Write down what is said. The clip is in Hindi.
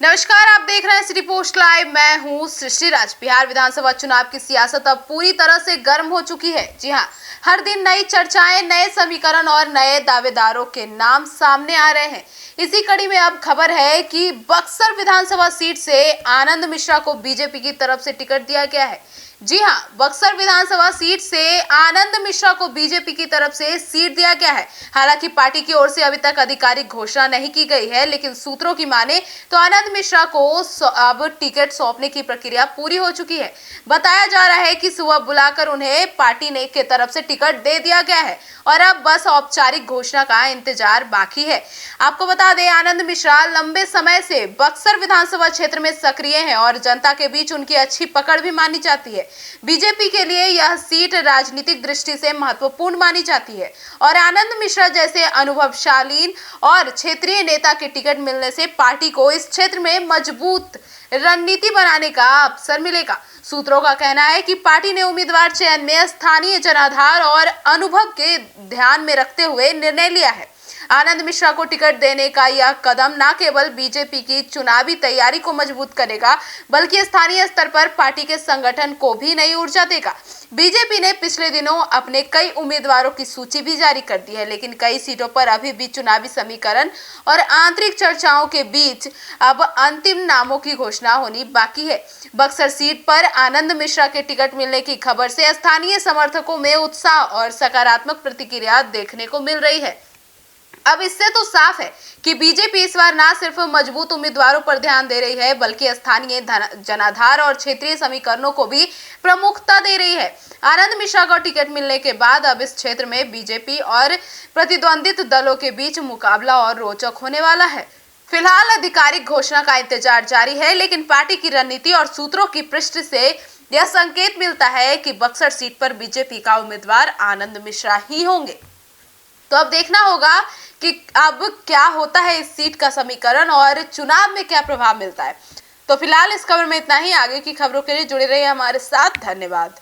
नमस्कार, आप देख रहे हैं सिटी पोस्ट लाइव। मैं हूं सृष्टि राज। बिहार विधानसभा चुनाव की सियासत अब पूरी तरह से गर्म हो चुकी है। जी हां, हर दिन नई चर्चाएं, नए समीकरण और नए दावेदारों के नाम सामने आ रहे हैं। इसी कड़ी में अब खबर है कि बक्सर विधानसभा सीट से आनंद मिश्रा को बीजेपी की तरफ से टिकट दिया गया है। जी हां, बक्सर विधानसभा सीट से आनंद मिश्रा को बीजेपी की तरफ से सीट दिया गया है। हालांकि पार्टी की ओर से अभी तक आधिकारिक घोषणा नहीं की गई है, लेकिन सूत्रों की माने तो आनंद मिश्रा को अब टिकट सौंपने की प्रक्रिया पूरी हो चुकी है। बताया जा रहा है कि सुबह बुलाकर उन्हें पार्टी ने की तरफ से टिकट दे दिया गया है और अब बस औपचारिक घोषणा का इंतजार बाकी है। आपको बता दें, आनंद मिश्रा लंबे समय से बक्सर विधानसभा क्षेत्र में सक्रिय हैं और जनता के बीच उनकी अच्छी पकड़ भी मानी जाती है। बीजेपी के लिए यह सीट राजनीतिक दृष्टि से महत्वपूर्ण मानी जाती है और आनंद मिश्रा जैसे अनुभवशाली और क्षेत्रीय नेता के टिकट मिलने से पार्टी को इस क्षेत्र में मजबूत रणनीति बनाने का अवसर मिलेगा। सूत्रों का कहना है कि पार्टी ने उम्मीदवार चयन में स्थानीय जनाधार और अनुभव के ध्यान में रखते हुए निर्णय लिया है। आनंद मिश्रा को टिकट देने का यह कदम न केवल बीजेपी की चुनावी तैयारी को मजबूत करेगा, बल्कि स्थानीय स्तर पर पार्टी के संगठन को भी नई ऊर्जा देगा। बीजेपी ने पिछले दिनों अपने कई उम्मीदवारों की सूची भी जारी कर दी है, लेकिन कई सीटों पर अभी भी चुनावी समीकरण और आंतरिक चर्चाओं के बीच अब अंतिम नामों की घोषणा होनी बाकी है। बक्सर सीट पर आनंद मिश्रा के टिकट मिलने की खबर से स्थानीय समर्थकों में उत्साह और सकारात्मक प्रतिक्रिया देखने को मिल रही है। अब इससे तो साफ है कि बीजेपी इस बार न सिर्फ मजबूत उम्मीदवारों पर ध्यान दे रही है, बल्कि स्थानीय जनाधार और क्षेत्रीय समीकरणों को भी प्रमुखता दे रही है। आनंद मिश्रा को टिकट मिलने के बाद अब इस क्षेत्र में बीजेपी और प्रतिद्वंदित दलों के बीच मुकाबला और रोचक होने वाला है। फिलहाल आधिकारिक घोषणा का इंतजार जारी है, लेकिन पार्टी की रणनीति और सूत्रों की पृष्ठ से यह संकेत मिलता है कि बक्सर सीट पर बीजेपी का उम्मीदवार आनंद मिश्रा ही होंगे। तो अब देखना होगा कि अब क्या होता है इस सीट का समीकरण और चुनाव में क्या प्रभाव मिलता है। तो फिलहाल इस खबर में इतना ही। आगे की खबरों के लिए जुड़े रहिए हमारे साथ। धन्यवाद।